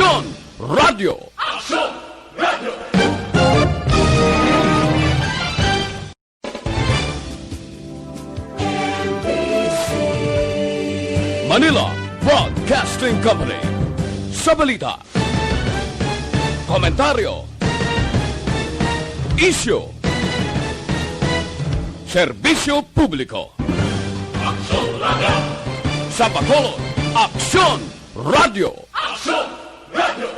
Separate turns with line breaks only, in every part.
Aksyon Radio!
Aksyon Radio!
Manila Broadcasting Company. Sa balita, komentaryo, isyu, serbisyo publiko.
Aksyon Radio!
Sa Bacolod, Aksyon Radio!
Aksyon Radio!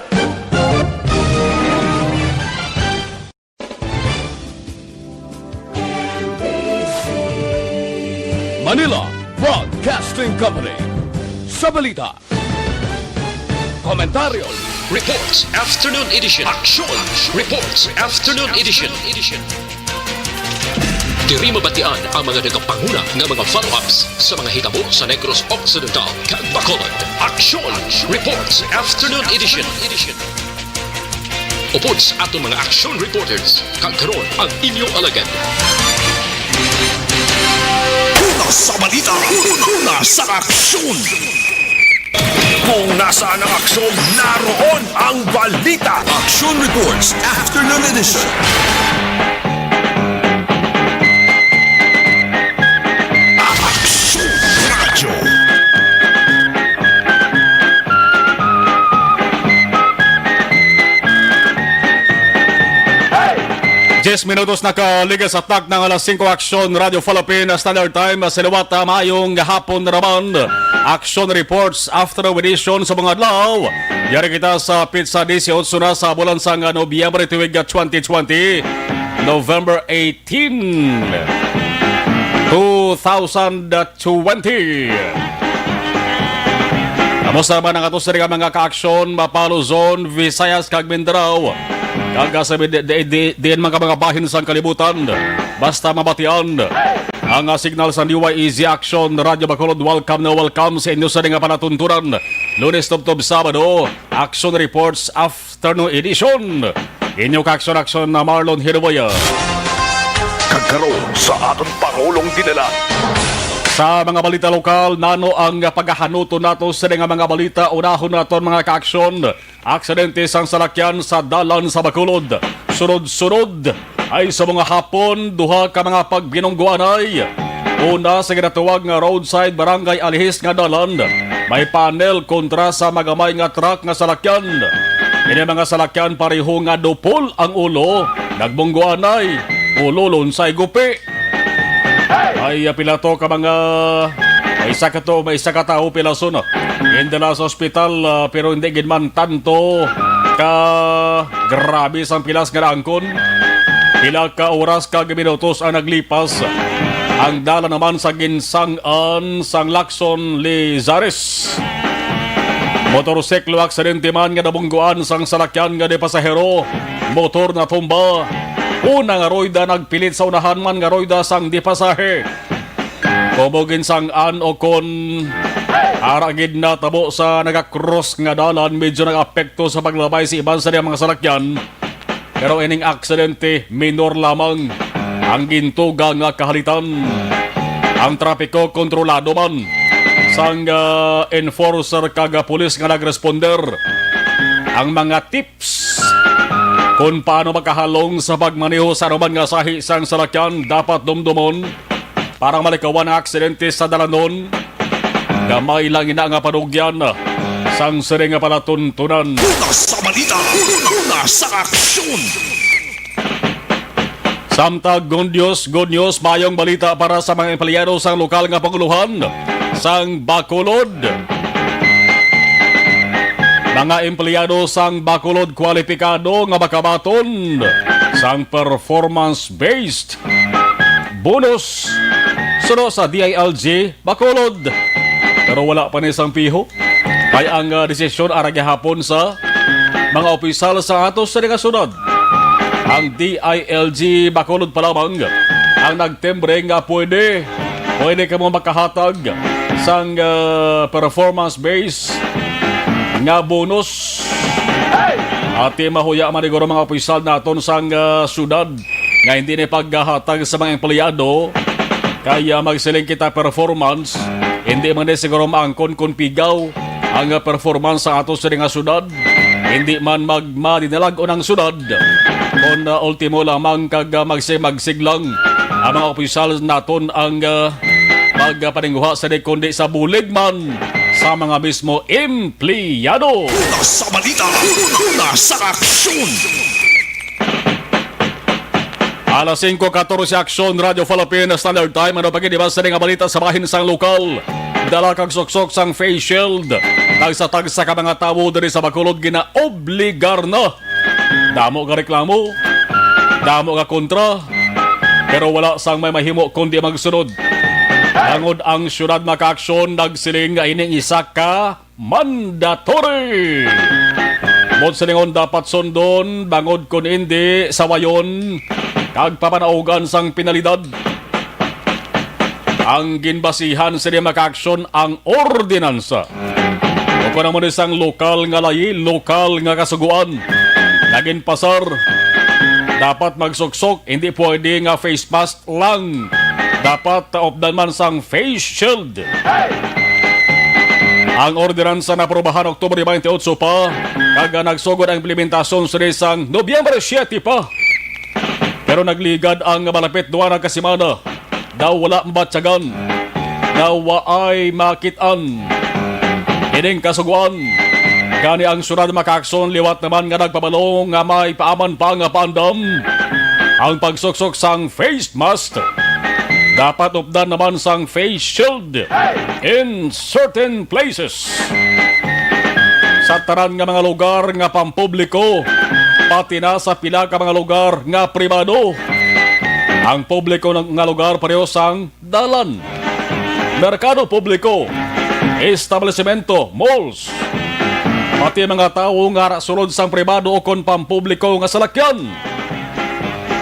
Manila Broadcasting Company. Sa balita, komentaryo,
Reports Afternoon Edition. Action! Reports Afternoon Edition. Diri mabatian ang mga nagapanguna ng mga follow-ups sa mga hitabo sa Negros Occidental kag Bacolod. Action! Reports Afternoon Edition. Upod sa atong mga action reporters, kag karon ang inyong alagad.
Una sa balita, una sa aksyon. Kung nasaan ang aksyon, naroon ang balita. Action Reports Afternoon Edition. Action Radio.
10 minutos nakaligas at tak ng alas 5 Aksyon Radio Philippines Standard Time sa liwat mayong hapon naman. Action Reports Afternoon Edition sa mga adlaw. Yari kita sa Pizza 18 na sa bulan sang Nobyembre tuwig 2020, November 18, 2020. Kamusta naman ang atos sa mga ka-aksyon, Mapalo Zone, Visayas, kag Mindanao. Kagasabi din mga bahin sa kalibutan. Basta mabatian ang signal sa Niwa Easy Action Radio Bacolod. Welcome na welcome sa inyo sa nga panatuntunan. Lunes Tubtob Sabado, Action Reports Afternoon Edition. Inyo ka-aksyon na Marlon Hiruboya.
Kagkaroon sa atong Pangulong dinala.
Sa mga balita lokal, nano ang paghahanuto nato sa mga balita. Unahon naton mga ka-aksyon. Aksidente sang salakyan sa dalan sa Bacolod. Sunod-sunod ay sa mga hapon, duha ka mga pagbinungguanay. Una sa ginatawag nga roadside barangay Alihis nga dalan. May panel kontra sa magamay nga truck nga salakyan. Ini mga salakyan pareho nga dupol ang ulo. Nagbungguanay, ulo lunsay gupi. Ay pilato ka mga may isa ka tao pilaso na. Indala sa ospital pero hindi ginman tanto ka grabe sang pilas nga angkon. Pila ka oras ka minutos ang naglipas. Ang dala naman sa ginsangan sang Lacson Lizares. Motorsiklo aksidente man nga nabungguan sang salakyan nga de pasahero. Motor na tumba. Una nga royda nagpilit sa unahan man nga royda sang di pasahe. Kumugin sang an o kon aragid na tabo sa nagakross nga dalan, medyo nag-apekto sa paglabay si iban sa mga salakyan. Pero ining aksidente minor lamang ang gintuga nga kahalitan. Ang trapiko kontrolado man sang enforcer kaga pulis nga nagresponder. Ang mga tips kung paano makahalong sa pagmaneho sa anuman nga sahi sang salakyan dapat dumdumon para malikawan ang aksidente sa dalanon. Gamay lang ina nga panugyan sang siri nga palatuntunan.
Una sa balita, una sa aksyon.
Samtag good news, mayong balita para sa mga empleyado sang lokal nga panguluhan sang Bacolod. Mga empleyado sang Bacolod kwalipikado nga makabaton sang performance-based bonus suno sa DILG Bacolod. Pero wala pa ni sang piho. Kaya ang desisyon arag hapon sa mga opisyal sa atos sa sunod. Ang DILG Bacolod pa lamang ang nagtembre nga pwede ka mo makahatag sang performance-based nga bonus. Ati mahuya maniguro mga opisyal naton sang syudad nga hindi ni paghahatag sa mga empleyado kaya magsiling kita performance. Hindi man siguro maangkon kung pigaw ang performance sa ato sa nga syudad. hindi man magmadinalag o ng sunod. Kung ultimo lamang kag magsiglang ang mga opisyal naton ang magpaningguha sa kundi sa bulig man sa mga mismo empleyado.
Una sa balita, una sa aksyon.
Alas 5:14 Aksyon, Radio Philippines Standard Time. Ano pagkiniba sa nga balita sa bahin sang lokal. Dala kag soksok sang face shield. Tagsa-tagsa ka mga tawo diri sa Bacolod ginaobligar na. Damo ka reklamo, damo ka kontra, pero wala sang may mahimo kundi magsunod. Bangod ang syudad maka-aksyon, nagsiling nga ining isa ka mandatory. Mod silingon dapat sundon, bangod kun hindi sawayon, kag papanaugan sang pinalidad. Ang ginbasihan sa maka-aksyon ang ordinansa. O kung naman isang lokal nga layi, lokal nga kasuguan, naging pasar, dapat magsuksok, hindi pwede nga face mask lang. Dapat taopdan man sang face shield. Ang ordinansa na aprobahan Oktubre 28 pa, kaga nagsugod ang implementasyon sa isang Nobyembre 7 pa. Pero nagligad ang malapit duwa na kasimana. Daw wala mabatsagan, daw waay makitaan. Ining kasuguan, gani ang syudad maka-aksyon liwat naman nga nagpabalong nga may paaman pa nga paandam. Ang pagsuksok sang face mask, dapat updan naman sang face shield in certain places. Sa tanan nga mga lugar nga pampubliko, pati na sa pila ka mga lugar nga pribado. Ang publiko nga lugar pareho sang dalan, merkado publiko, establishmento, malls, pati mga tao nga sulod sang pribado o kon pampubliko nga salakyan,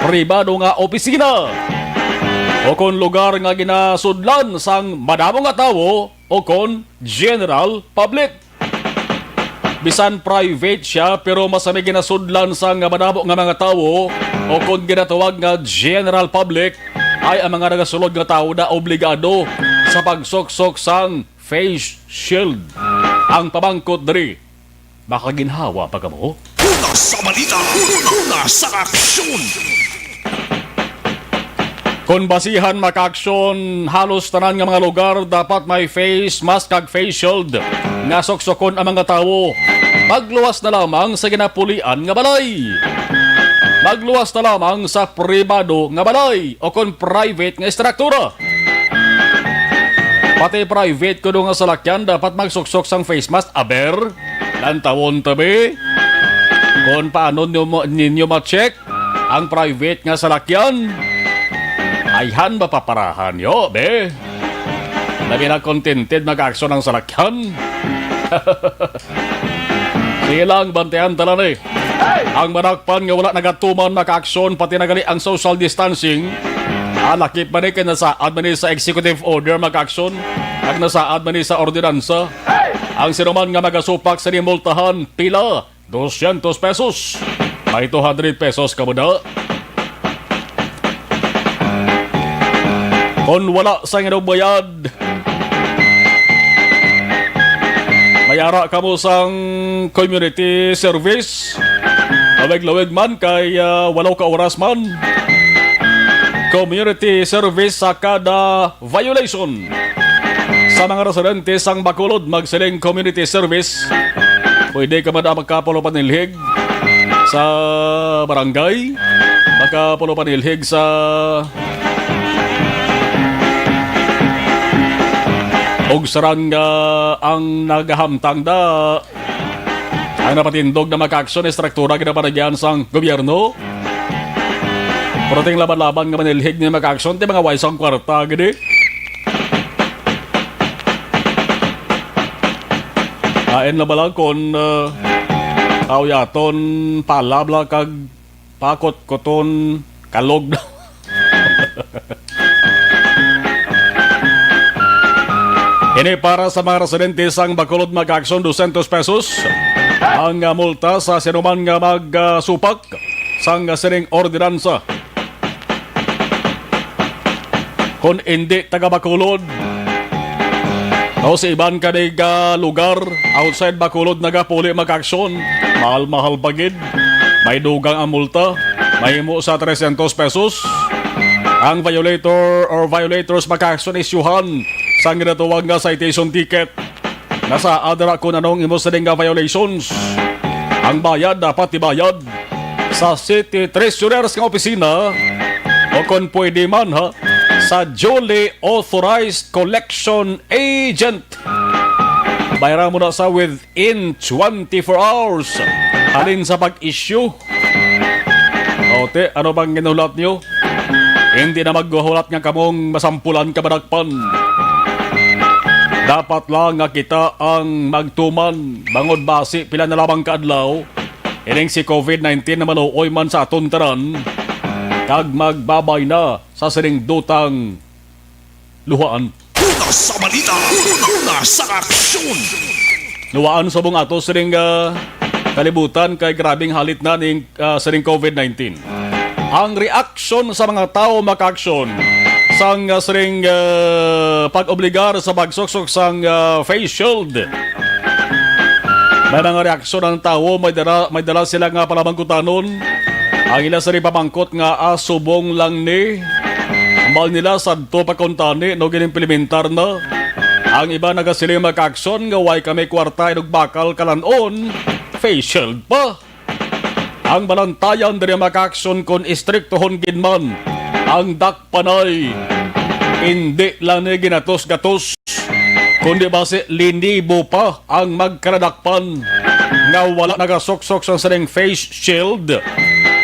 pribado nga opisina, o kon lugar nga ginasudlan sang madamo nga tao o kon general public. Bisan private siya pero masami ginasudlan sang madamo nga mga tao o kon ginatawag nga general public, ay ang mga nagasulod nga tao na obligado sa pagsoksok sang face shield. Ang pamangkot diri, baka ginhawa pa ka mo?
Una sa balita, una sa aksyon.
Kung basihan maka-aksyon, halos tanan nga mga lugar dapat may face mask kag face shield nga soksokon ang mga tao. Magluwas na lamang sa ginapulian nga balay. Magluwas na lamang sa pribado nga balay o kung private nga struktura. Pati private kuno nga salakyan dapat magsuksok sang face mask. Aber, lantawon tabi. Kung paano ninyo ma-check ang private nga salakyan, ayhan mapaparahan yo, be. Labi na contented mag-aksyon ang salakyan. Sige lang, bantayan tala na eh. Ang manakpan nga wala nagatuman maka-aksyon, pati nagali ang social distancing. Lakip man eh, nasaad man eh sa executive order maka-aksyon, at nasaad man eh sa ordinansa. Ang sinuman nga magasupak sa nimultahan, pila, 200 pesos. May 200 pesos ka mo na. Kung wala sa bayad, mayara ka mo sang community service. Lawig-lawig man kay walaw ka oras man. Community service sa kada violation. Sa mga residente sang Bacolod, magsiling community service. Pwede ka man magkapulo panilhig sa barangay, magkapulo panilhig sa og sarang ang nagahamtang da ang napatindog na maka-aksyon struktura ginapanagyan sang gobyerno. Parating laban-laban nga manilhig niya maka-aksyon di mga waisang kwarta gini. Kain na balang kung yaton palabla kag pakot-koton kalog na. Ini para sa mga residente sang Bacolod mag-aksyon 200 pesos. Ang multa sa sinuman nga magsupak sang sining ordinansa. Kung hindi taga Bacolod o O sa iban kanig lugar, outside Bacolod nagapuli mag-aksyon. Mahal-mahal pagid. May dugang ang multa. May mo sa 300 pesos. Ang violator or violators mag-aksyon isyuhan sa ginatawag nga citation ticket. Nasa adra kung anong imo sa nga violations. Ang bayad dapat ibayad sa City Treasurer's nga opisina o kung pwede man sa duly authorized collection agent. Bayaran mo na sa within 24 hours. Alin sa pag-issue. Ote, ano bang ginulat nyo? Hindi na maghuhulat nga kamong masampulan kabanagpan. Dapat lang nga kita ang magtuman. Bangod basi, pila na lamang kaadlaw. Ining si COVID-19 na maluoy man sa aton tanan. Kag magbabay na sa siningdutang luhaan.
Una sa balita, una sa aksyon.
Luhaan sa buong ato sining kalibutan kay grabing halit na ning sining COVID-19. Ang reaksyon sa mga tao maka-aksyon sang sining pag-obligar sa pagsuksok sang face shield. May mga reaksyon ng tao, may dala sila nga palamangkutanon. Ang ila sa rin pamangkot nga subong lang ni mal nila sa to pakuntani no ginimplementar na. Ang iba nagasiling maka-aksyon nga way kami kwarta inug bakal kalanon face shield pa. Ang balantayan diri maka-aksyon kon istriktohon ginman ang dakpanay. Hindi lang ni ginatos-gatos kundi base linibo pa ang magkaradakpan nga wala nagasoksok sa saning face shield.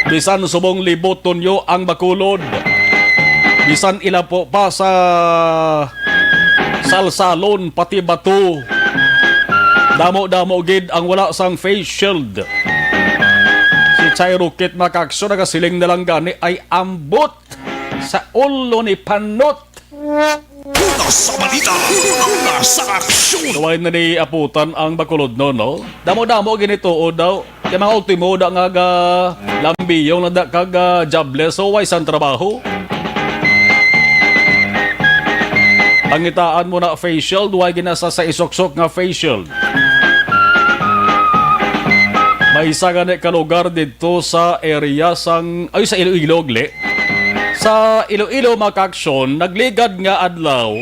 Bisan subong libot tunyo ang Bacolod. Bisan ila po pa sa salsalon pati bato. Damo-damo gid ang wala sang face shield. Si Chairukit makaksyon nagasiling na lang gani ay ambot sa ulo ni Panot.
Una sa balita, una sa aksyon.
Naway na ni aputan ang Bacolod no? Damo-damo ginito o daw. Kaya mga ultimo da nga lambiyong na da kag jobless so way sang trabaho. Pangitaan mo na face shield, way ginasa sa isoksok nga face shield. May isa gani ka lugar dito sa area sang sa Iloilo gle. Sa Iloilo makaksyon, nagligad nga adlaw,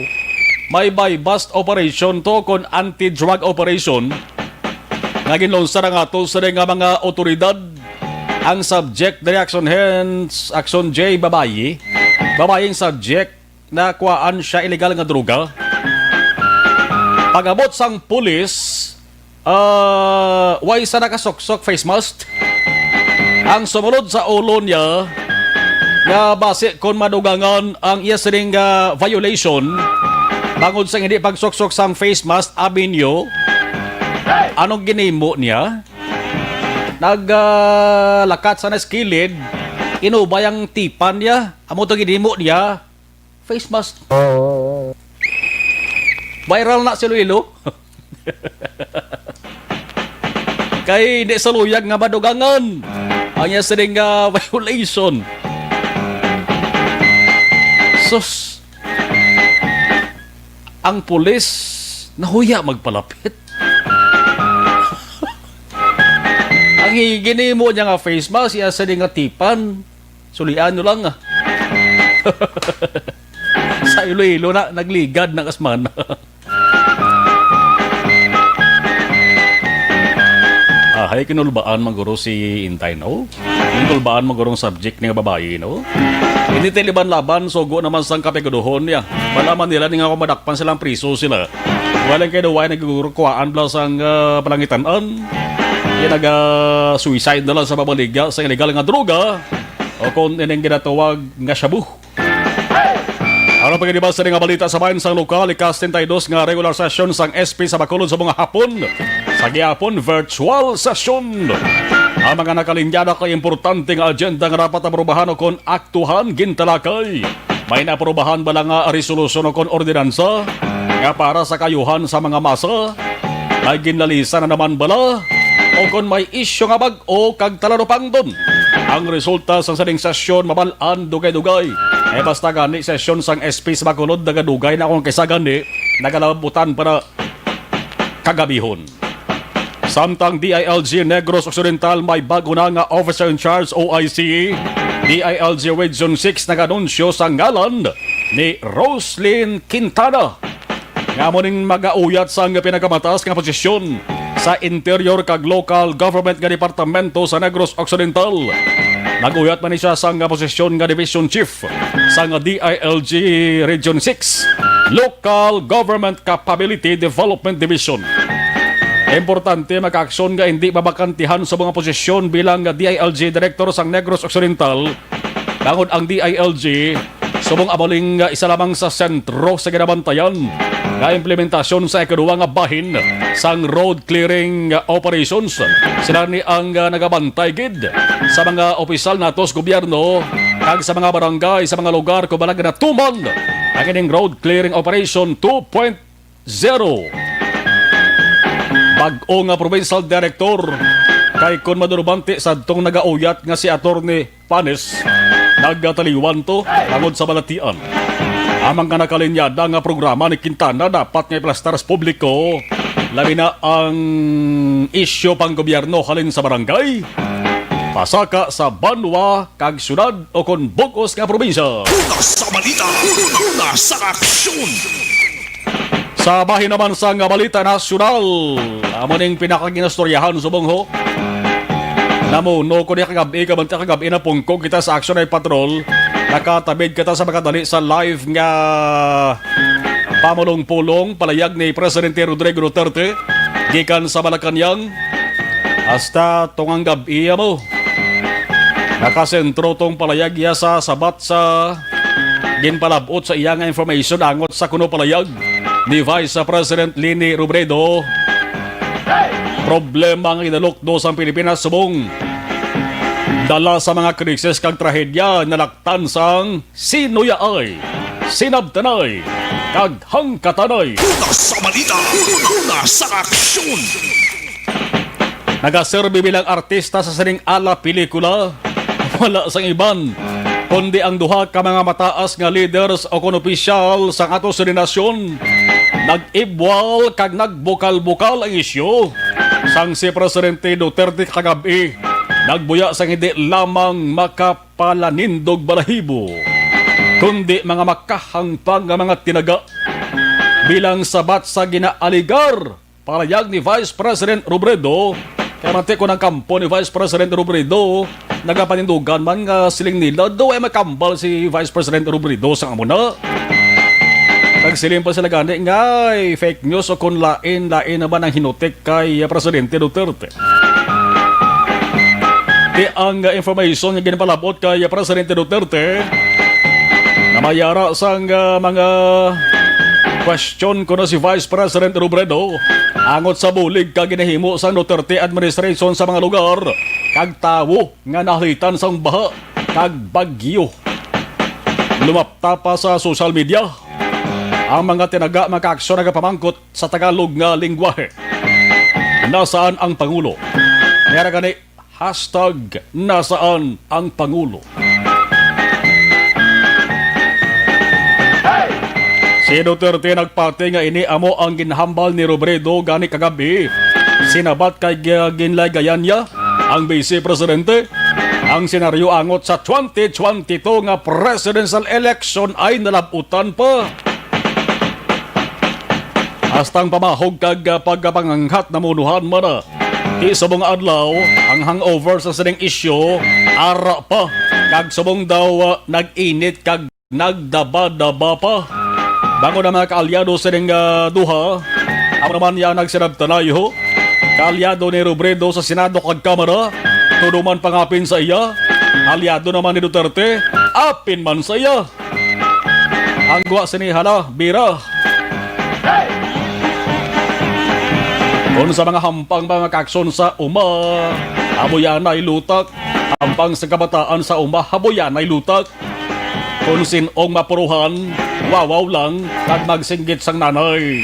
may buy-bust operation to kon anti-drug operation. Naging lonsar nga to sa nga mga otoridad. Ang subject, reaction hence, action J, babayi. Babaying subject na kuhaan siya illegal nga droga. Pag-abot sang pulis, way sa nakasoksok face mask. Ang sumunod sa ulo niya, nga base kung madugangan ang iya sining violation, bangod sa hindi pagsoksok sang face mask, abinyo, anong ginimo niya? Naglakat sa naskilid, inubay ang tipan niya, amo to ginimo niya, face mask. Viral na si Luilo. Kay di sa luyag nga madugangan ang iya sining violation. Sus, ang pulis nahuya magpalapit. Ang higinimo niya nga face mask, iya sa nga tipan, sulian nyo lang sa Iloilo na, nagligad ng asman. Hay kinulbaan maguro si Intay, no? Kinulbaan magurong subject ng babae, no? Hindi tiliban-laban, sogo naman sang kapeguduhon niya. Malaman nila nga kung madakpan silang priso sila. Walang kayo daw ay nagkukuhaan blas ang palangitan-an. Yan nag-suicide na lang sa babaligya sa illegal nga droga o kung ining ginatawag nga shabu. Ano pagkadiba sa nga balita sa bayan sang lokal, ikas-32 nga regular session sang SP sa Bacolod sa mga hapon. Sa gihapon, virtual session. Ang mga nakalinyada kay importante nga agenda nga dapat aprobahan o kon aktuhan gintalakay. May naprobahan ba lang nga resolusyon o kon ordinansa nga para sa kayuhan sa mga masa? May ginlalisa na naman bala? O kon may isyo nga bag-o kag talano pangdon? Ang resulta sa saling sesyon mabalaan dugay-dugay. Basta gani sesyon sang SP sa Bacolod dagadugay na akong kaysa gani. nagalabutan para kagabihon. Samtang DILG Negros Occidental may bago na nga Officer in Charge OIC. DILG Region 6 nag-anunsyo sa ngalan ni Roslyn Quintana nga mo ning mag-auyat sa pinakamatas nga posisyon sa interior kag local government nga departamento sa Negros Occidental. Nag-uyat man siya sa nga posisyon nga Division Chief sa nga DILG Region 6 Local Government Capability Development Division. Importante maka-aksyon nga hindi mabakantihan sa mga posisyon bilang DILG Director sa Negros Occidental. Bangod ang DILG subong abaling isa lamang sa sentro sa ginabantayan nga implementasyon sa ikaduwa nga bahin sang road clearing operations. Sila ni ang nagabantay gid sa mga opisyal natos gobyerno kag sa mga barangay sa mga lugar kung balag na tuman ang ining road clearing operation 2.0. Bag-o nga provincial director kay kon madurubante sa tong nagauyat nga si Attorney Panes nagtaliwan to tangod sa balatian. Amang nga nakalinyada nga programa ni Quintana dapat nga iplastar sa publiko labi na ang isyo pang gobyerno halin sa barangay, pasaka sa banwa kag syudad o kon bugos nga probinsya.
Una sa balita, una sa aksyon.
Sa bahin naman sa nga balita nasyonal, amo ning pinakaginastoryahan subong ho. Namuno ko niya kagabi, kabanta kagabi na pungkog kita sa Action ay Patrol. Nakatabid kita sa makadali sa live nga pamulong-pulong palayag ni Presidente Rodrigo Duterte gikan sa Malacanang hasta tungang gabi mo. Nakasentro tong palayag ya sa sabat sa ginpalabot sa iya nga information angot sa kuno palayag ni Vice President Leni Robredo. Problema ang inalokdo sa Pilipinas subong dala sa mga krisis kag trahedya na laktan sang sinuyaay, sinabtanay, kag hangkatanay.
Una sa balita, una sa aksyon.
Nagaserbi bilang artista sa sining ala pelikula, wala sang iban kundi ang duha ka mga mataas nga leaders o kon opisyal sa ato sa nasyon. Nag-ibwal kag nagbukal-bukal ang isyu sang si Presidente Duterte kagabi. Nagbuya sang hindi lamang makapalanindog balahibo kundi mga makahangpang nga mga tinaga bilang sabat sa ginaaligar palayag ni Vice President Robredo. Kaya mati ko ng kampo ni Vice President Robredo nagapanindugan man nga siling nila do ay makambal si Vice President Robredo sa amuna. Nagsilim pa sila gani ngay fake news o kung lain naman ang hinutik kay Presidente Duterte. Di ang information nga ginapalabot kay Presidente Duterte na mayara sang mga question ko na si Vice President Robredo angot sa bulig kag ginahimo sa Duterte administration sa mga lugar kag tawo nga nahalitan sang baha kag bagyo. Lumapta pa sa social media ang mga tinaga makaaksyon na pamangkot sa Tagalog nga lingwahe. Nasaan ang Pangulo? Mayara gani hashtag nasaan ang Pangulo. Si Duterte nagpati nga ini amo ang ginhambal ni Robredo gani kagabi. Sinabat kay ginlaygayan niya ang Vice Presidente. Ang senaryo angot sa 2022 nga presidential election ay nalabutan pa. Hastang pamahog kag pagkapanganghat na munuhan man di subong adlaw ang hangover sa sining isyu ara pa kag subong daw nag-init kag nagdaba-daba pa. Bago na mga kaalyado sining duha, ako naman yan nagsinabtanay ho. Kaalyado ni Robredo sa Senado kag Kamara, tuduman pangapin sa iya. Alyado naman ni Duterte, apin man sa iya. Ang guwa sinihala, bira. Kung sa mga hampang mga kaksyon sa uma, habuyan ay lutak. Hampang sa kabataan sa uma, habuyan ay lutak. Kung sinong mapuruhan, wawaw lang, kag magsinggit sang nanay.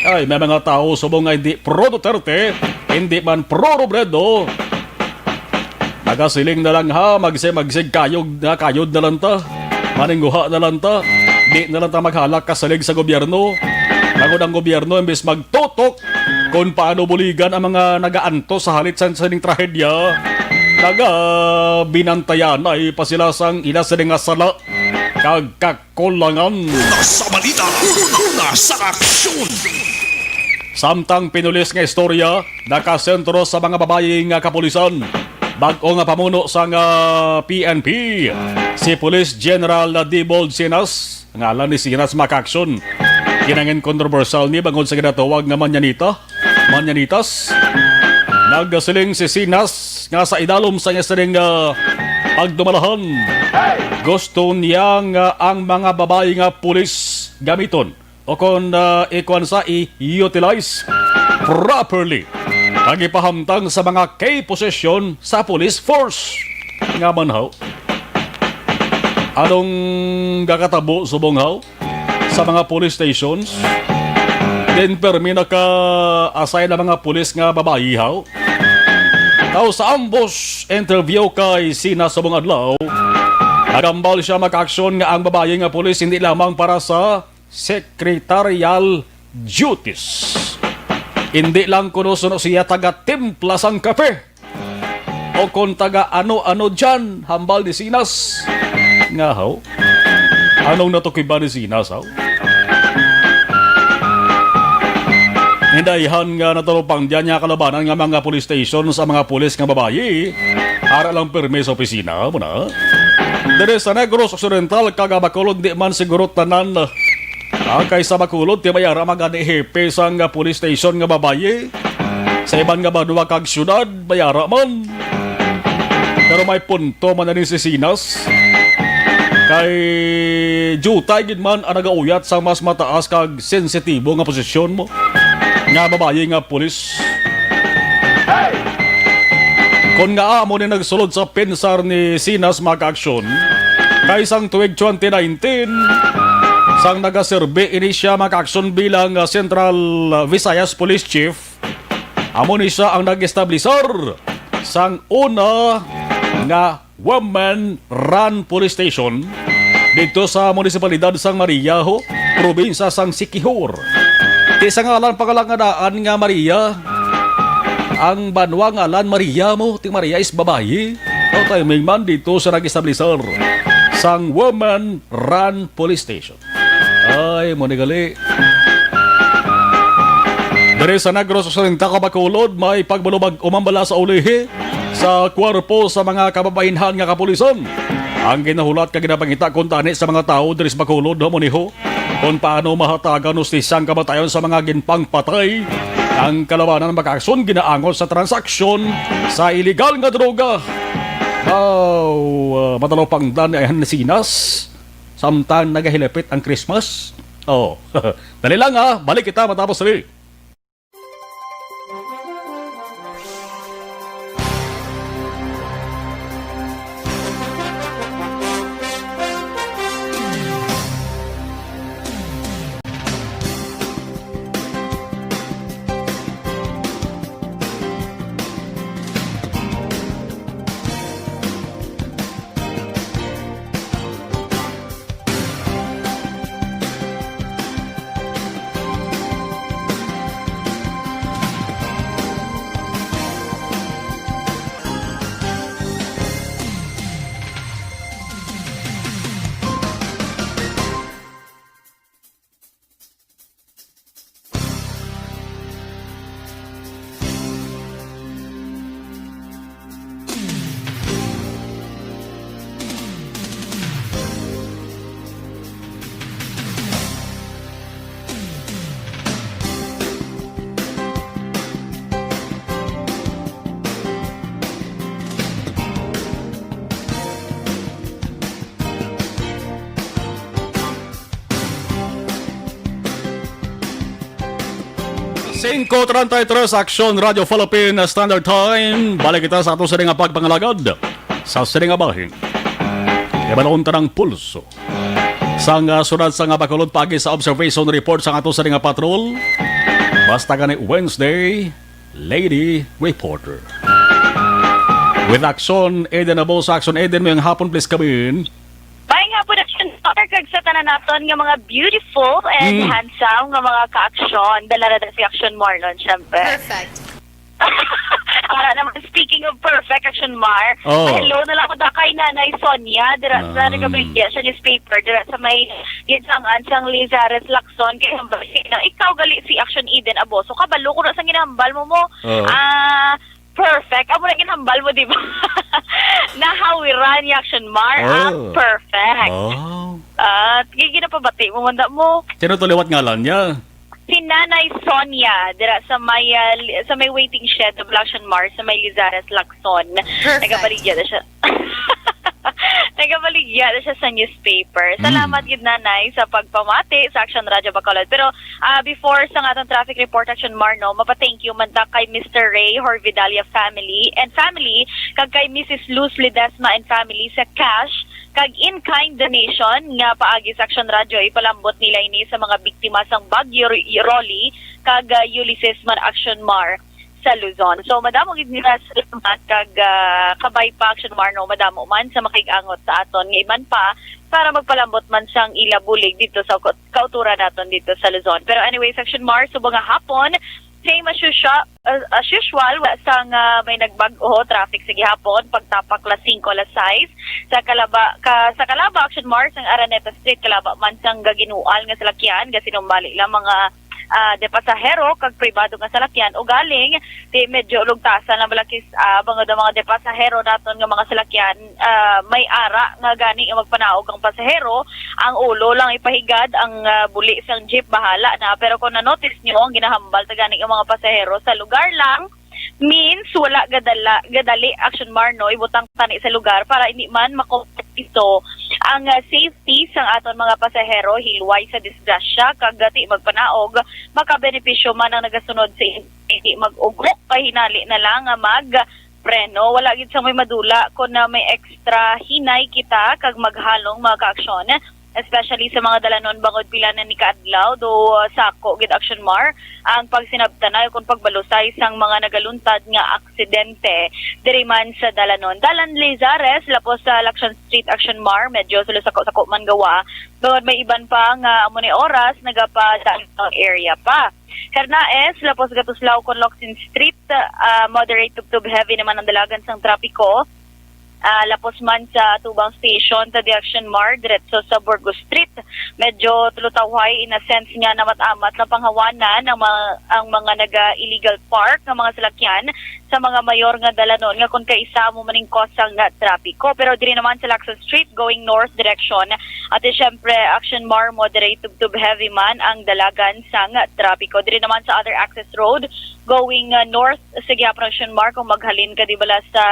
Ay, may mga tao subong nga hindi pro Duterte, hindi man pro Robredo. Nagasiling na lang ha, magsig kayod na lang ta. Maningguha na lang ta. Di na lang ta maghalak kasalig sa gobyerno. Nagod ang gobyerno imbes magtutok kung paano buligan ang mga nagaanto sa halit sa sining trahedya. Binantayan ay pasilasang ila sa nga sala kag kakulangan.
Una sa balita, una sa aksyon.
Samtang pinulis nga istorya, nakasentro sa mga babae nga kapulisan. Bag-o nga pamuno sa nga PNP, si Police General Dibold Sinas, ngalan ni Sinas Makaksyon. Kinangin kontrobersyal ni bangod sa ginatawag nga manyanitas. Nagasiling si Sinas nga sa idalom sa niya sining pagdumalahan. Gusto niya nga ang mga babae nga pulis gamiton o kung ikuan sa i-utilize properly ang ipahamtang sa mga key position sa police force. Nga man haw, anong gakatabo subong haw sa mga police stations? Then permi naka-assign na mga pulis nga babae haw. Tao sa ambos interview kay Sina subong adlaw, nagambal siya mag-aksyon nga ang babae nga pulis hindi lamang para sa secretarial duties. Hindi lang kuno suno siya taga-timpla sang kape o kung taga ano-ano dyan, hambal ni Sinas. Nga haw, anong natukiba ni Sinas haw? Hindayihan nga natulupang dyan niya kalabanan nga mga police station sa mga pulis nga babae. Ara lang perme sa opisina mo na. Dere sa Negros Occidental kagabakulod di man siguro tanan. Kay sa Bacolod ti mayara magani hepe sa nga police station nga babae. Sa iban nga banwa kag syudad mayara man. Pero may punto man na si Sinas. Kay jutay gid man ang nagauyat sa mas mataas kag sensitibo nga posisyon mo. Nga babae nga pulis. Kung nga amo ni nagsulod sa pensar ni Sinas Makaksyon, kay isang tuwig 2019, sang nagaserbe ini siya Makaksyon bilang Central Visayas Police Chief, amo ni siya ang nag-establisar sang una nga woman-run police station dito sa munisipalidad sang Maria ho, probinsya sang Siquijor. Di sa ngalan pangalangadaan nga Maria, ang banwa ngalan Maria mo, ting Maria is babae. O timing man dito sa nag-establisar sang woman-run police station. Ay, munigali. Dari sa Negros Occidental Bacolod, may pagbulubag umambala sa ulihi sa kwarpo sa mga kababainhan nga kapulisan. Ang ginahulat ka ginapangita kung tani sa mga tao dari sa Bacolod, muniho, kung paano mahatagan ustisang kamatayon sa mga ginpang patay. Ang kalabanan ng Makaksyon ginaangon sa transaksyon sa iligal nga droga. Matalaw pang dan ay Sinas samtang nagahilapit ang Christmas. Dali lang balik kita matapos rin. Cinco 33 Aksyon Radio Philippine Standard Time. Balik kita sa ato sa nga pagpangalagad sa sininga bahin. Ibalon tanang pulso. Sang sunod sa nga Bacolod pagi sa observation report sa ato sa nga patrol. Basta gani Wednesday, Lady Reporter. With Aksyon Eden Abo sa Aksyon Eden may hapon please kabin.
May nga po na kag sa tanan naton nga mga beautiful and handsome nga mga ka-aksyon. Dala na si Action Marlon, syempre.
Perfect.
Para naman, speaking of perfect, Action Mar, hello na lang ko da kay Nanay Sonia, dira sa nagabigyan sa newspaper, dira sa may ginsangan sang Lizares Lacson, kay hambal ikaw gali si Action Eden Aboso, kabalo ko na sa ginahambal mo. Perfect. Amo na ginhambal mo, di ba? Nahawiran ni Action Mar ang perfect. At ginapabati mo, manda mo.
Sino to liwat ngalan niya?
Si Nanay Sonia, dira sa may waiting shed of Action Mar sa may Lizares Lacson.
Perfect.
Nagabaligya na siya. Nagabaligya na siya sa newspaper. Salamat gid Nanay sa pagpamati sa Action Radio Bacolod. Pero before sa atong traffic report, Action Mar, no, mapa-thank you man ta kay Mr. Ray Horvidalia family kag kay Mrs. Luz Ledesma and family sa cash kag in-kind donation nga paagi sa Action Radio ipalambot nila ini sa mga biktima sang Bagyo Rolly kag Ulysses man Action Mar sa Luzon. So madamo gid nila salamat kag kabay pa Action Mar, no, madamo man sa makig-angot sa aton nga iban pa para magpalambot man sang ilabulig dito sa kauturan naton dito sa Luzon. Pero anyways, Action Mar, subong nga hapon same as usual, sang may nagbag-o traffic sa gihapon pagtapak las 5 alas 6 sa Calaba Action Mars ang Araneta Street Calaba man sang gaginual nga salakyan ga sinumbali lang mga de pasahero kag pribado nga salakyan o galing di medyo lugtasan lang balakis mga de pasahero naton nga mga salakyan may ara nga gani nga magpanaog ang pasahero ang ulo lang ipahigad ang buli sang jeep bahala na pero kung na-notice nyo ang ginahambal sa gani ang mga pasahero sa lugar lang means wala gadali Action Mar, no, ibutang tani sa lugar para hindi man makompromiso ang safety sang aton mga pasahero hilway sa disgrasya kagati magpanaog makabenepisyo man ang nagasunod sa hindi mag-ugrok pahinali na lang mag preno wala gid sa may madula kun na may extra hinay kita kag maghalong mga ka-aksyon especially sa mga dalanon bangod pila na ni kaadlaw do sako gid Action Mar ang pagsinabtanay kung pagbalusay sang mga nagaluntad nga aksidente diri man sa dalan Lizares lapos sa Lacson Street Action Mar medyo sila sako man gawa bangod may iban pa nga amo ni oras nagapa sa area pa. Hernaes lapos gatuslaw kon Locsin Street moderate tubtub heavy naman ang dalagan sang trapiko. Lapos man sa Tubang Station sa Action Mar diretso sa Burgos Street medyo tulutawhay in a sense nga na matamat na panghawanan ang mga naga-illegal park ng mga salakyan sa mga mayor nga dalanon nga kung kaisa mo maning kosang nga trapiko pero diri naman sa Lacson Street going north direction at syempre Action Mar moderate tubtub heavy man ang dalagan sang trapiko diri naman sa other access road going north sa Giapon Action Mar kung maghalin ka di bala sa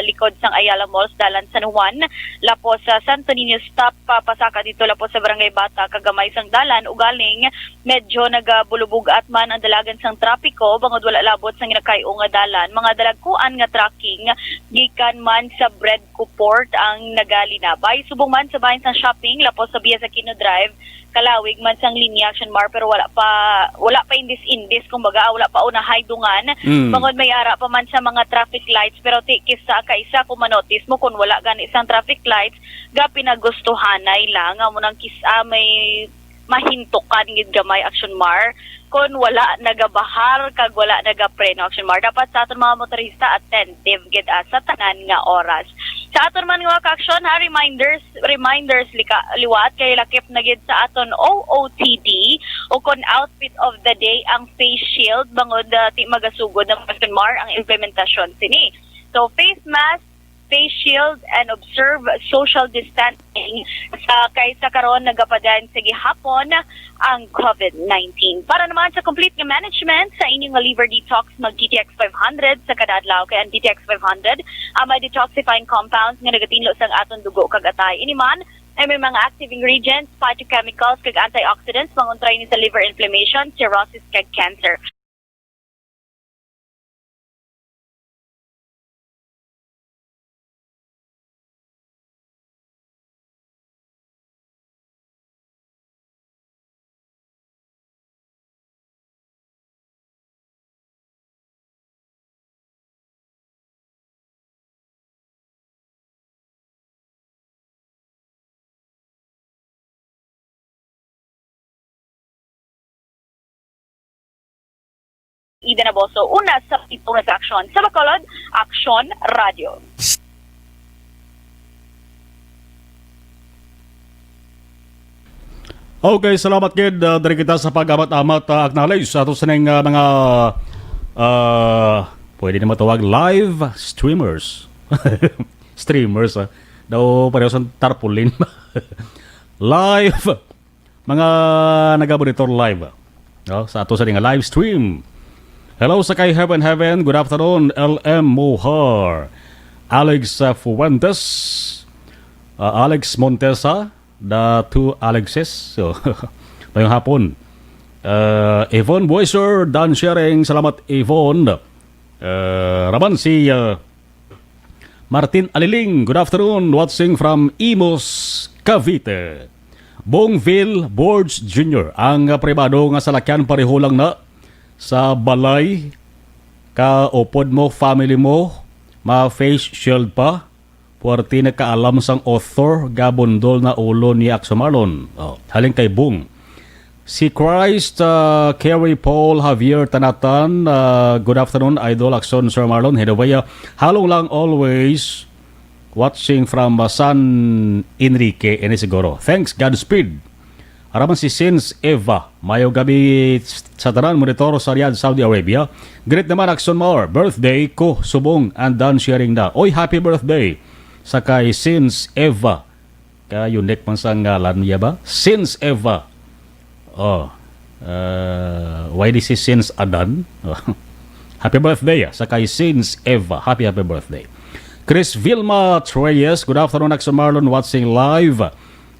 likod sang Ayala Malls dalan San Juan lapos sa Santo Niño stop pasaka dito lapos sa Barangay Bata kagamay sang dalan ugaling medyo nagabulubog at man ang dalagan sang trapiko bangod wala labot sang ginakayo nga dalan mga dalagkuan nga tracking gikan man sa Breadco Port ang nagalinabay subong man sa bahin sang shopping lapos sa Bias Aquino Drive kalawig man sang linya Action Mar pero wala pa indis kumbaga wala pa unahay dungan bangod may ara pa man sa mga traffic lights pero tikis sa kaisa kung manotice mo kung wala gani isang traffic lights ga pinagustuhanay lang amo nang kisa may mahintukan gid gamay Action Mar kung wala nagabahar kag wala nagapreno Action Mar dapat sa aton mga motorista attentive gid sa tanan nga oras sa aton man nga ka-aksyon reminders liwat kay lakip na gid sa aton OOTD o kon outfit of the day ang face shield bangod ti magasugod ng Action Mar ang implementasyon sini so face mask face shield and observe social distancing sa kaysa karon nagapadan sa gihapon ang COVID-19. Para naman sa complete nga management sa inyong liver detox mag DTX 500 sa kada adlaw kay ang DTX 500 may detoxifying compounds nga nagatinlo sa aton dugo kag atay iniman ay may mga active ingredients, phytochemicals kag antioxidants manguntray ni sa liver inflammation, cirrhosis kag cancer. Eden Aboso, una sa pitong sa aksyon. Sa Bacolod, Aksyon Radio.
Okay, salamat gid dari kita sa pag-amat-amat acknowledge sa ato sa mga pwede na matawag live streamers. Streamers daw pareho sa tarpaulin. Live mga nagabonitor live sa ato sa live stream. Hello sa kay Heaven Heaven, good afternoon LM Mohar, Alex Fuentes, Alex Montesa, the two Alexes. So, ngayong hapon. Yvonne Boyser, Dan Sharing, salamat Yvonne. Raman si Martin Aliling, good afternoon, watching from Imos, Cavite. Bongville Boards Jr., ang pribado nga salakyan pareho lang na sa balay, kaupod mo, family mo, ma-face shield pa, puwerte na kaalam sang author, gabundol na ulo ni Aksumarlon. Haling kay Bong. Si Christ, Kerry Paul Javier Tanatan, good afternoon, Idol Akson Sir Marlon. Hedawaya, halong lang always watching from San Enrique, siguro. Thanks, Godspeed. Araman si Sins Eva, mayo gabi sa tanan monitor sa Riyadh, Saudi Arabia. Great naman Akson Mar, birthday ko, subong and done sharing na. Oy, happy birthday sa kay Sins Eva. Kaya unique man sa ngalan niya ba? Sins Eva. Why this is Sins Adan? Happy birthday sa kay Sins Eva. Happy birthday. Chris Vilma Treyes, good afternoon Akson Marlon, watching live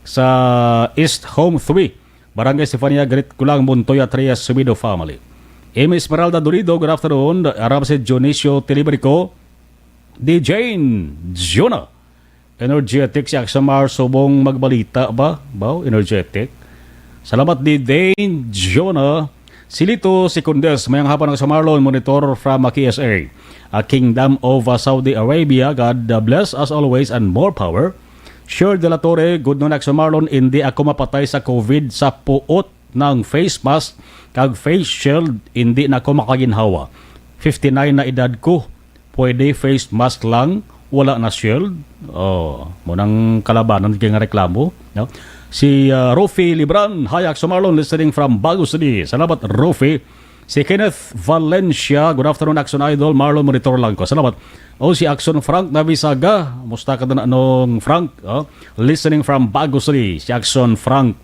sa East Home 3, Barangay Stefania, Great Kulang, Montoya, Treyes, Subido family. Amy Esmeralda Dorido, good afternoon. Arab si Dionisio Tiliberico, DJ Jonah, energetic si Akson Mar, subong magbalita ba? Energetic. Salamat di Dane Jonah. Silito Secundes, mayang hapon ng Samarlon, monitor from KSA, Kingdom of Saudi Arabia. God bless as always and more power. Sure de la Torre, good noon Samarlon, hindi ako mapatay sa COVID sa puot ng face mask kag face shield, hindi na ako makaginhawa. 59 na edad ko, pwede face mask lang, wala na shield. Munang kalabanan kaya nga reklamo. No? Si Rofi Libran, hi Akson Marlon, listening from Bago City. Salamat Rofi. Si Kenneth Valencia, good afternoon Akson Idol, Marlon monitor lang ko. Salamat. Si Akson Frank Navisaga, musta ka na anong Frank? Listening from Bago City, si Akson Frank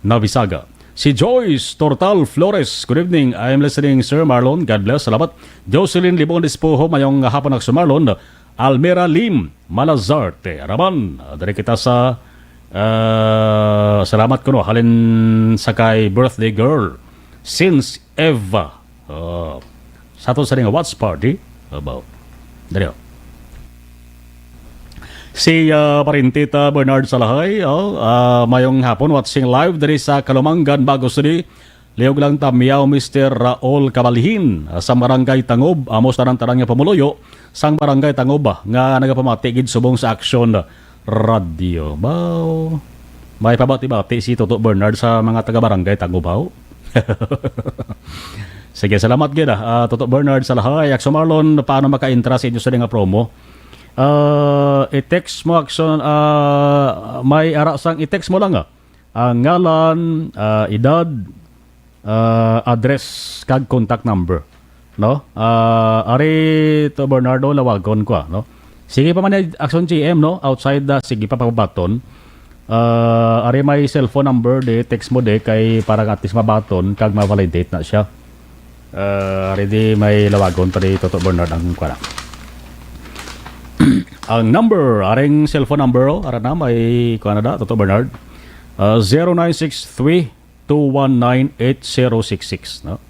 Navisaga. Si Joyce Tortal Flores, good evening, I am listening Sir Marlon, God bless, salamat. Jocelyn Libon Dispoho, mayong hapon Akson Marlon. Almera Lim Malazarte, Raman, dari kita sa salamat ko no, halin sa kay birthday girl since Eva sa ito sa rin watch party about dari si Parintita Bernard Salahay mayong hapon watching live dari sa Kalumangan, Bago City. Liog lang tamiyaw Mr. Raul Kabalihin sa Barangay Tangob, amos tarang-tarang nga pamuloyo sang Barangay Tangob nga nagapamatigid subong sa Aksyon Radio. Bao, may pabati-bati si Toto Bernard sa mga taga-barangay Tangubaw. Sige, salamat gid Toto Bernard sa lahay. Akson Marlon, paano maka-intra sa inyo sa nga promo? I-text mo Akson, may arasang i-text mo lang ang ngalan, edad, address kag contact number, no? Ari to Bernardo lawagon ko no? Sige pa man Akson GM no, outside sige pa pabaton. Ari may cellphone number de text mo de kay para at least mabaton kag ma-validate na siya. Ari di may lawagon pa di Toto Bernard ang kuha. Ang number, aring cellphone number ara na may kuha na da Toto Bernard. 0963-219-8066 no?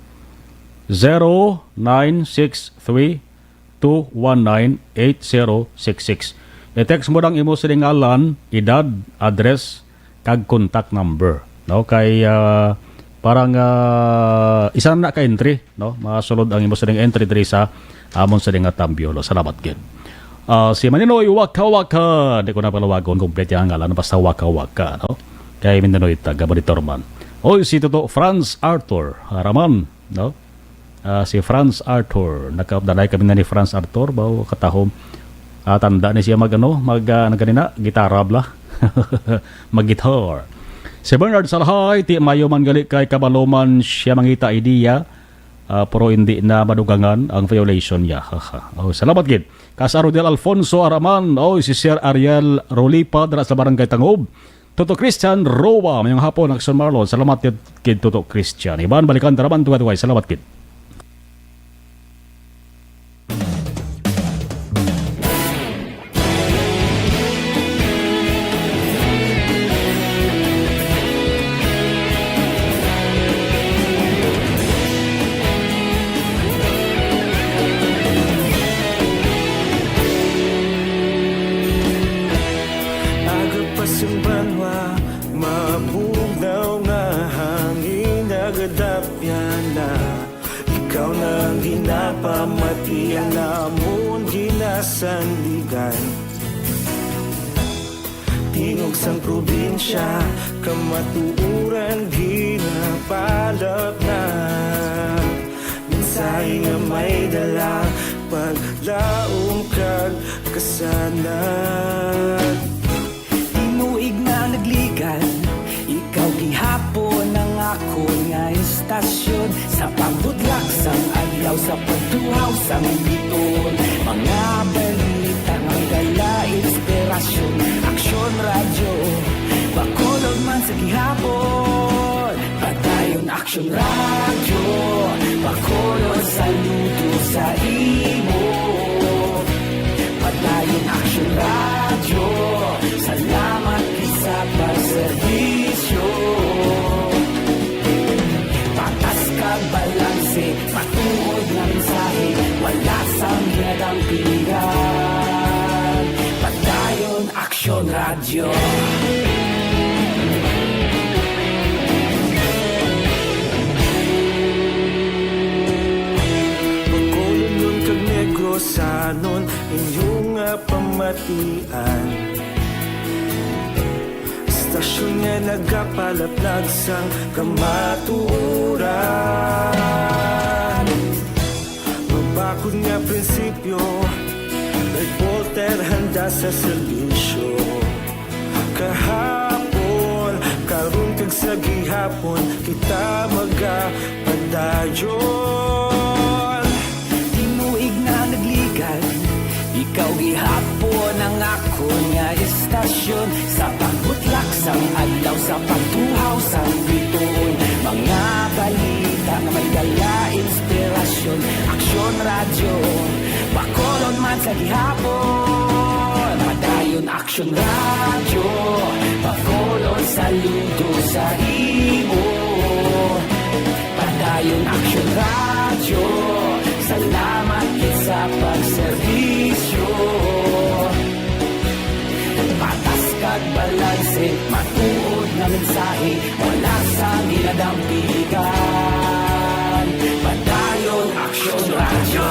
0963-219-8066. I-text mo lang imo sa ngalan, edad, address, kag contact number. No? Kay parang isang na ka-entry. No? Masulod ang imo sa entry diri sa amon sa nga Tambiolo. Salamat gid. Si Maninoy Waka-Waka. Di ko na palawagon kompleto ang ngalan. Basta Waka-Waka. No? Kay Mindanoy taga Baritorman. Si Toto Franz Arthur Haraman. No? si Franz Arthur. Nakaupdanay kami na ni Franz Arthur bawo katahom. Tanda ni siya ganina, gitara bla. Mag-guitar. Si Bernard Salahay, ti mayo man gali kay kabaloman siya mangita idea. Pero hindi na madugangan ang violation niya. Salamat gid. Kasaro del Alfonso Araman, si Sir Ariel Rolipa dara sa Barangay Tangob. Toto Christian Roa, mayong hapon, Action Marlon. Salamat kid Toto Christian. Iban, balikan taraman tuwa-tuwa. Salamat kid.
Pamatian namon ginasandigan tingog sang probinsya kamatuuran ginapalap na mensahe nga may dala paglaom kag kasanad tinuig na nagligan ikaw gihapon ang ako nga istasyon sa pagbudlak sang adlaw sa pagtuhaw sang biton mga balita nga gala inspirasyon aksyon radyo bakolog man sa gihapon padayon aksyon radyo bakolog saludo sa imo padayon aksyon radyo salamat sa pagserbisyo patas kag balanse patuod na mensahe wala sang hinadang pilihan padayon aksyon radyo Bacolod nun kag Negros sanon inyong pamatian Stasyon nga nagapalaplag sang kamaturan Mabakod nga prinsipyo Reporter handa sa servisyo Kahapon, karon kag sa gihapon Kita magapadayon Tinuig na nagligan Ikaw gihapon ang ako nga istasyon Sa pagbutlak sang adlaw Sa pagtuhaw sang biton Mga balita na may dala inspirasyon Aksyon radyo Bacolod man sa gihapon Padayon aksyon radyo Bacolod saludo sa imo Padayon aksyon radyo Salamat sa pagserbisyo Patas kag balanse Matuod na mensahe Wala sa ginadampigan Padayon aksyon radyo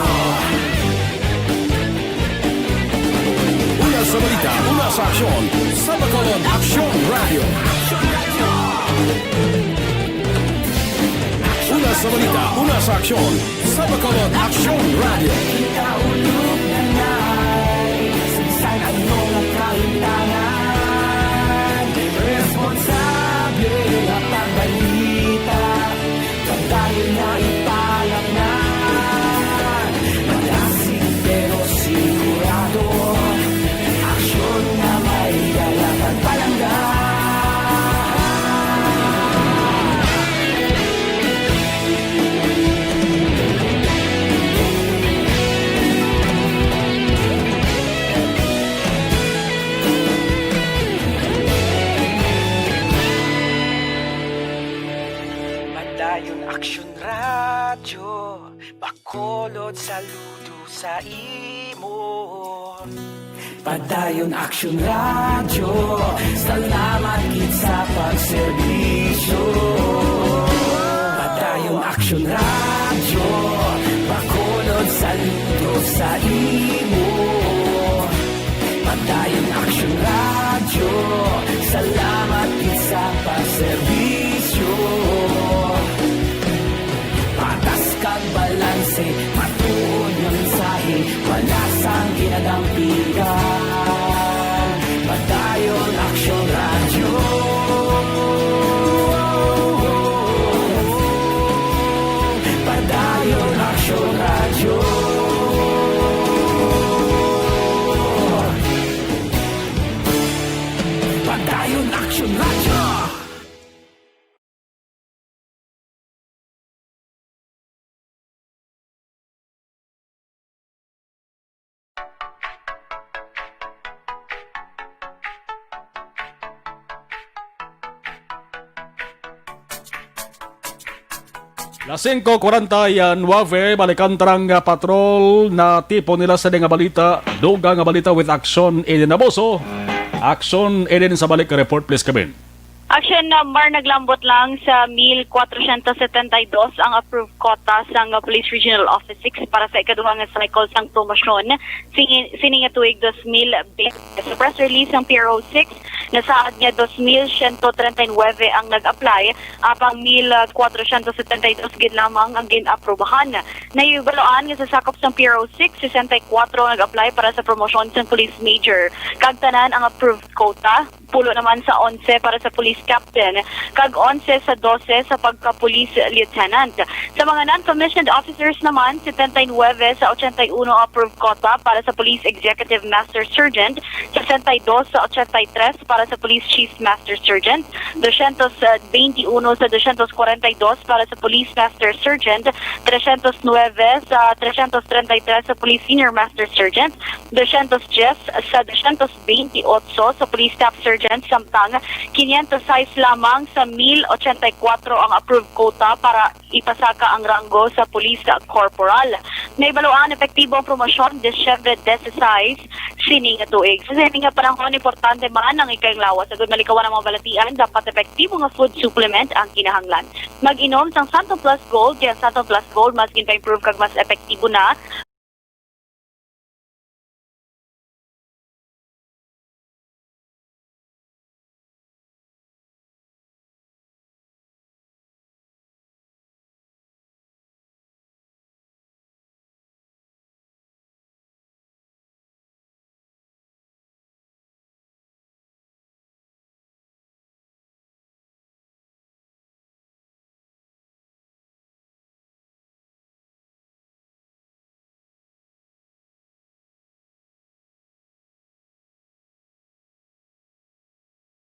Una sa balita, una sa aksyon, sa Bacolod Aksyon Radio. Una sa balita, una sa aksyon, sa Bacolod Aksyon Radio.
Kaulog na na'y Sinsan ano ang kahintangan Responsable at pagbalita Pagdayon na ipalang na Malasig pero sigurado Aksyon na may dalaman palanggan Padayon aksyon radyo Bacolod saludo sa imo Padayon aksyon radyo Salamat gid sa pagserbisyo Padayon aksyon radyo Bacolod saludo sa imo Padayon aksyon radyo Salamat gid sa pagserbisyo Patas kag balanse
Las 5:49, balikan tarang patrol na tipo nila sa nga balita. Duga nga balita with Action Eden Naboso. Action Eden sa balik report, please come in.
Action number naglambot lang sa 1,472 ang approved quota sa Police Regional Office 6 para sa ikaduhang cycle sang promosyon. Sininga tuig 2020 sa press release ng PRO 6 na saad niya 2,139 ang nag-apply, apang 1,472 gid lamang ang gin-aprobahan. Naibaluan nga sa sakop ng PRO 6, 64 nag-apply para sa promosyon sa Police Major. Kagtanan ang approved quota, pulo naman sa 11 para sa Police Captain, kag 11 sa 12 sa pagka-Police Lieutenant. Sa mga non-commissioned officers naman, 79 sa 81 approved quota para sa Police Executive Master Sergeant, 62 sa 83 para sa Police Chief Master Sergeant, 221 sa 242 para sa Police Master Sergeant, 309 sa 333 sa Police Senior Master Sergeant, 210 sa 228 sa Police Staff Sergeant, samtang 506 lamang sa 1,084 ang approved quota para ipasaka ang ranggo sa Police Corporal. Naibaluan epektibo ang promosyon Disyembre 16 sining tuig. Sa sining nga panahon, importante man ang ikayong lawas. Sagod malikawan ang mga balatian, dapat epektibo nga food supplement ang kinahanglan. Mag-inom sang Santo Plus Gold, kaya Santo Plus Gold mas ginpa-improve kag mas epektibo na.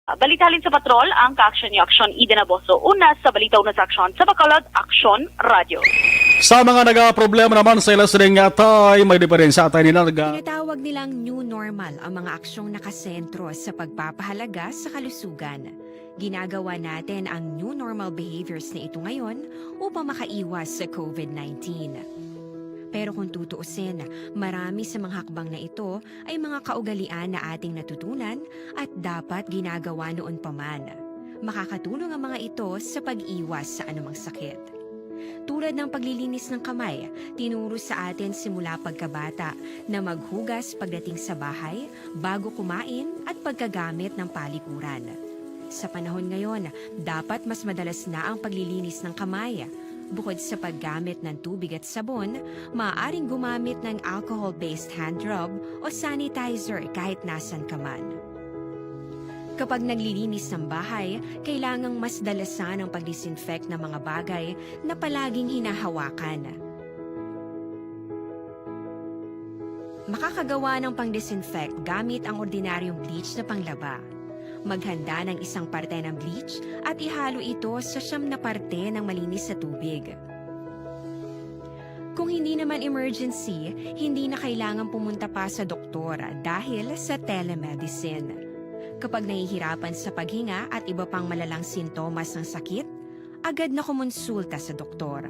Balitalin sa patrol ang ka-action niyo, Action Eden Naboso. Una sa balita, una sa aksyon sa Bacolod, Action Radio.
Sa mga nag-problema naman sa ilas rin nga tay, may diferensya tayo nila.
Tinatawag nilang new normal ang mga aksyong nakasentro sa pagpapahalaga sa kalusugan. Ginagawa natin ang new normal behaviors na ito ngayon upang makaiwas sa COVID-19. Pero kung tutuusin, marami sa mga hakbang na ito ay mga kaugalian na ating natutunan at dapat ginagawa noon pa man. Makakatulong ang mga ito sa pag-iwas sa anumang sakit. Tulad ng paglilinis ng kamay, tinuro sa atin simula pagkabata na maghugas pagdating sa bahay, bago kumain at pagkagamit ng palikuran. Sa panahon ngayon, dapat mas madalas na ang paglilinis ng kamay. Bukod sa paggamit ng tubig at sabon, maaaring gumamit ng alcohol-based hand rub o sanitizer kahit nasan ka man. Kapag naglilinis ng bahay, kailangang mas dalasan ang pag-disinfect ng mga bagay na palaging hinahawakan. Makakagawa ng pang-disinfect gamit ang ordinaryong bleach na panglaba. Maghanda ng isang parte ng bleach at ihalo ito sa 9 na parte ng malinis na tubig. Kung hindi naman emergency, hindi na kailangan pumunta pa sa doktor dahil sa telemedicine. Kapag nahihirapan sa paghinga at iba pang malalang sintomas ng sakit, agad na kumonsulta sa doktor.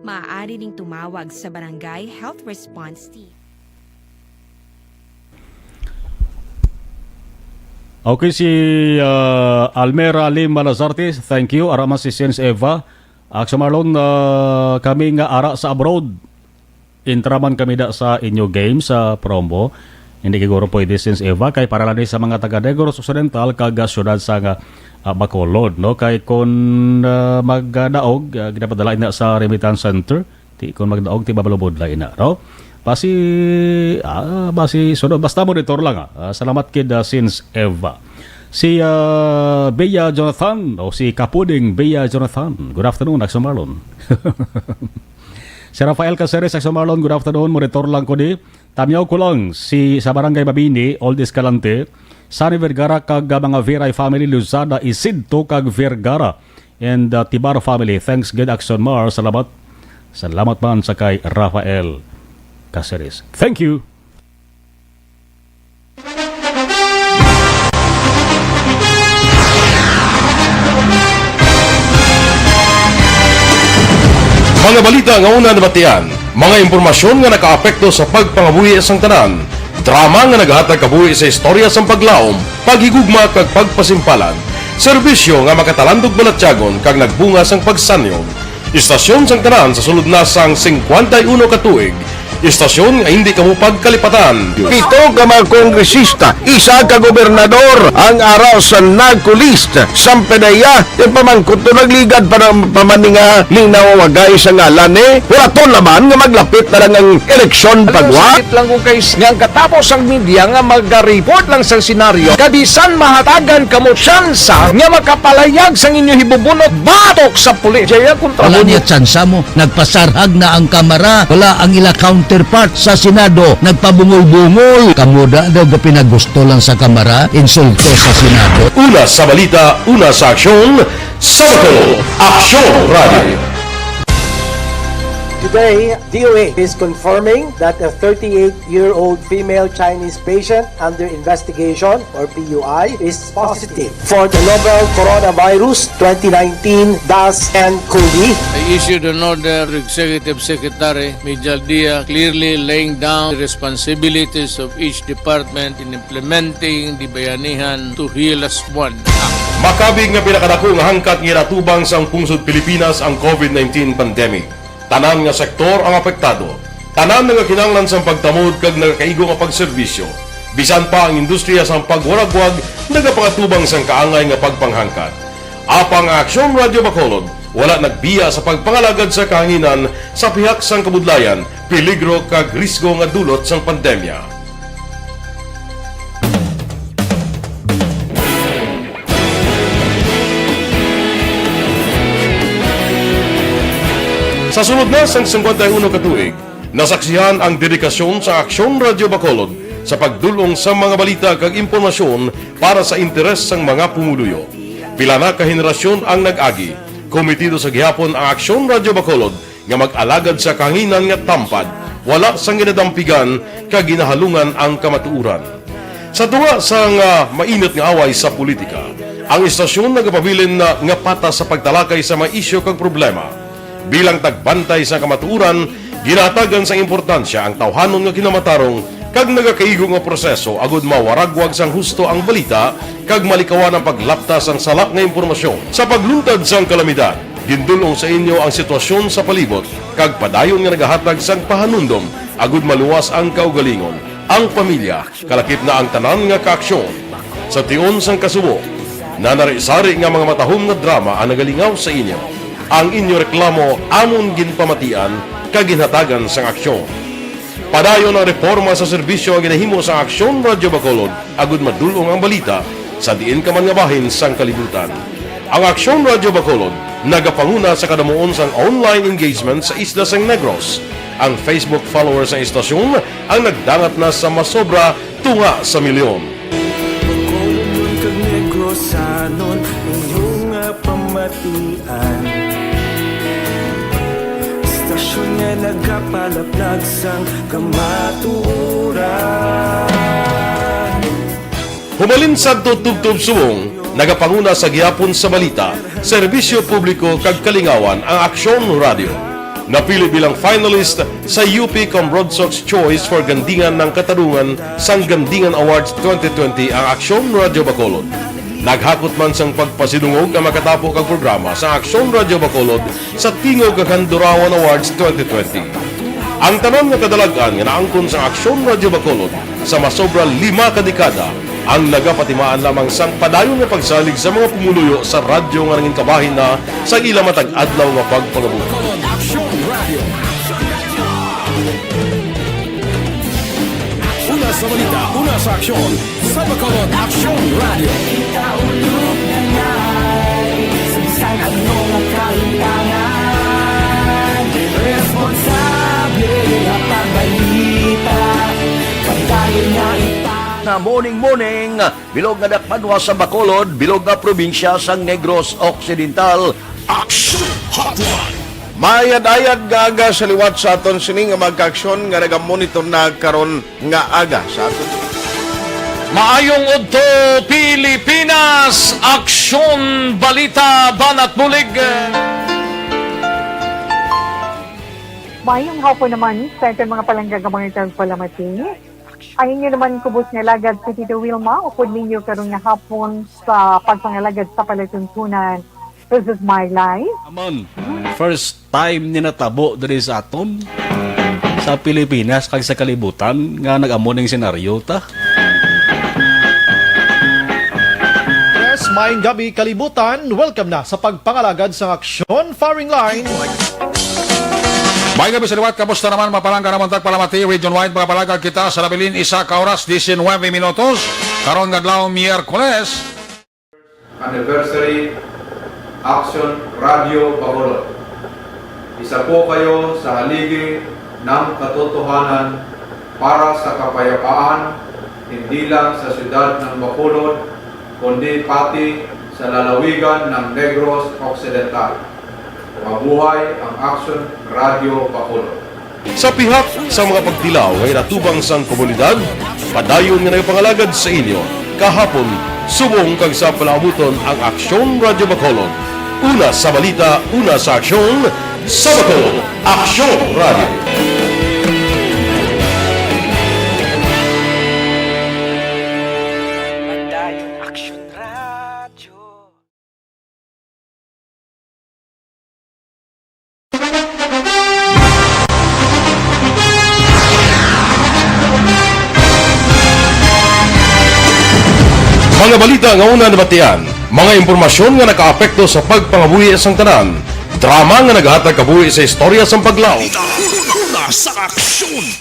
Maaari ring tumawag sa Barangay Health Response Team.
Okay, si Almera Lim Malazarte, thank you. Arama si Sins Eva. Sa Marlon, kami nga ara sa abroad. Intraman kami da sa inyo game sa promo. Hindi siguro pwede Sins Eva. Kay para lang sa mga taga Negros Occidental, kaga syudad sa Bacolod. No? Kay kung magdaog, ginapadala na sa Remittance Center. Kung magdaog, tibabalubod lang na. No? Basta monitor lang. Salamat kid since Eva. Si Bea Jonathan o si Kapuding Bea Jonathan. Good afternoon, Axel Marlon. Si Rafael Caceres, Axel Marlon. Good afternoon, monitor lang ko di. Tamyaw ko lang si sa Barangay Mabini, Old Escalante, Sunny Vergara kag mga Viray family, Luzada, Isidto kag Vergara and Tibaro family. Thanks God, Axel Mar. Salamat man sa kay Rafael Caceres. Thank you.
balita nga una nabatian, mga impormasyon nga nakaapekto sa pagpangabuhi sang tanan, drama nga naghatag kabuhi sa istorya sang paglaom, paghigugma kag pagpasimpalan, serbisyo nga makatalandog balatyagon kag nagbunga sang pagsanyon, istasyon sang tanan sa sulod na sang 51 ka tuig, istasyon nga hindi kamo pagkalipatan.
Pito ka mga kongresista, isa ka gobernador ang araw sa nagkulist sa pedaya yung pamangkot to nagligad para pamaninga linaw wagay sa ngalan wala to naman nga maglapit na lang ang eleksyon pagwa. Sakit lang kung guys nga katapos ang media nga mag-report lang sa senaryo kabisan mahatagan kamo tsansa nga makapalayag sa inyo hibubunot batok sa pulis. Jaya kontra
wala niya tsansa mo, nagpasarhag na ang kamara, wala ang ila counterpart sa Senado, nagpabungol-bungol. Kamuda daw pinagusto lang sa kamara, insulto sa Senado.
Una sa balita, una sa aksyon, Sabado, Aksyon Radio.
Today, DOA is confirming that a 38-year-old female Chinese patient under investigation, or PUI, is positive for the novel coronavirus 2019-nCoV.
I issued an order to Executive Secretary Mijal Dia clearly laying down the responsibilities of each department in implementing the Bayanihan to Heal as One Act.
Makabig nga pinakadako nga hangkat nga natubang sa pungsod Pilipinas ang COVID-19 pandemic. Tanan nga sektor ang apektado. Tanan nga kinahanglan sa pagtamod kag nagakaigo nga pagserbisyo. Bisan pa ang industriya sa pagwaragwag nagapangatubang sang kaangay nga pagpanghangkat. Apang Aksyon Radio Bacolod wala nagbiya sa pagpangalagad sa kahanginan sa pihak sang kabudlayan, peligro kag risgo nga dulot sang pandemya. Sa sunod na sang 51 katuig, nasaksihan ang dedikasyon sa Aksyon Radio Bacolod sa pagdulong sa mga balita kag impormasyon para sa interes sang mga pumuluyo. Pila na ka henerasyon ang nag-agi, komitido sa gihapon ang Aksyon Radio Bacolod nga mag-alagad sa kahanginan nga tampad, wala sang ginadampigan kag ginahalungan ang kamatuuran. Sa tunga sang mainit nga away sa politika, ang istasyon nagapabilin na nga patas sa pagtalakay sa mga isyu kag problema. Bilang tagbantay sa kamatuuran, ginatagan sa importansya ang tawhanon nga kinamatarong kag nagakaigo nga proseso agud mawaragwag sang husto ang balita kag malikawan ang paglaptas ang salak nga impormasyon. Sa pagluntad sang kalamidad, gindulong sa inyo ang sitwasyon sa palibot kag padayon nga nagahatag sang pahanundom agud maluwas ang kaugalingon. Ang pamilya, kalakip na ang tanan nga kaaksyon. Sa tion sang kasubo, nanari-sari nga mga matahom nga drama ang nagalingaw sa inyo. Ang inyo reklamo amon ginpamatian kaginhatagan sang aksyon. Padayon ang reforma sa serbisyo ang ginahimo sa Aksyon Radio Bacolod agud madulong ang balita sa diin ka man nga bahin sang kalibutan. Ang Aksyon Radio Bacolod nagapanguna sa kadamuon sang online engagement sa Isla Sang Negros. Ang Facebook followers sa istasyon ang nagdangat na sa masobra tunga sa milyon.
Bacolod kag Negros anon inyong pamatian. Istasyon nga nagapalaplag sang kamatuuran.
Humalin sa tutubtub suwong, nagapanguna sa gihapon sa balita, serbisyo publiko kag kalingawan ang Aksyon Radio. Napili bilang finalist sa UP Broadsox Choice for Gandingan ng Katarungan sang Gandingan Awards 2020 ang Aksyon Radio Bacolod. Naghakot man sang pagpasidungog ang makatapo kag programa sa Aksyon Radio Bacolod sa Tingog kag Handurawan Awards 2020. Ang tanan nga kadalagan nga naangkon sa Aksyon Radio Bacolod sa masobra 5 ka dekada ang nagapatimaan lamang sang padayon nga pagsalig sa mga pumuluyo sa radyo nga nangin kabahin na sa ila matag adlaw nga pagpangabuhi.
Una sa balita, una sa aksyon, sa Bacolod Aksyon Radio.
Ikaulog na ngay, sa ano nga kailangan, responsable na pagbalita, pagdayon na
Na morning, bilog nga dakpanwa sa Bacolod, bilog nga probinsya sang Negros Occidental.
Aksyon Hotline.
Mayad-ayad nga aga sa liwat sa aton sini nga magka-aksyon nga nagamonitor na karon nga aga sa aton.
Maayong udto Pilipinas, Aksyon Balita Banat Bulig.
Mayong hapon naman sa ating mga palanggagamang palamati. Ang inyo naman kubos nga lagad sa Tito Wilma, upod ninyo karong nga hapon sa pagpangalagad sa palatuntunan. This is my life.
Aman, first time ni natabo diri sa aton sa Pilipinas kag sa kalibutan nga nag-amo ning senaryo ta.
Yes, maayong gabi kalibutan. Welcome na sa pagpangalagad sa aksyon firing line.
May gabi sa liwat, kamusta naman mapalangga naman tagpalamati, region-wide mga palagag kita sa labilin, 1 oras, 19 minutos, karon ngadlaw Miyerkules.
Anniversary Action Radio Bacolod. Isa po kayo sa haligi ng katotohanan para sa kapayapaan, hindi lang sa siyudad ng Bacolod, kundi pati sa lalawigan ng Negros Occidental. Mabuhay ang Action Radio Bacolod.
Sa pihak sa mga pagdilaw ay natubang sang komunidad, padayon nga nagpangalagad sa inyo. Kahapon, subong kag sa palaabuton ang Aksyon Radio Bacolod. Una sa balita, una sa aksyon, sa Bacolod, Aksyon Radio. Mga balita nga una nabatian, mga impormasyon nga nakaapekto sa pagpangabuhi sang tanan, drama nga naghatag kabuhi sa istorya sang paglaw.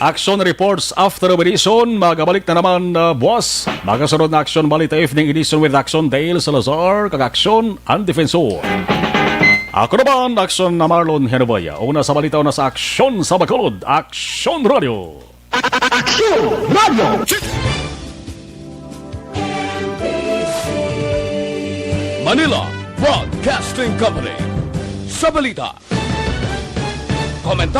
Action reports after edition, magabalik na naman boss. Magasunod na Action Balita Evening Edition with Action Dale Salazar, kag Action ang Defensor. Ako naman, Action na Marlon Henovaya. Una sa balita, una sa Action sa Bacolod, Action Radio.
Action Radio!
Manila Broadcasting Company. Sa balita. Komentar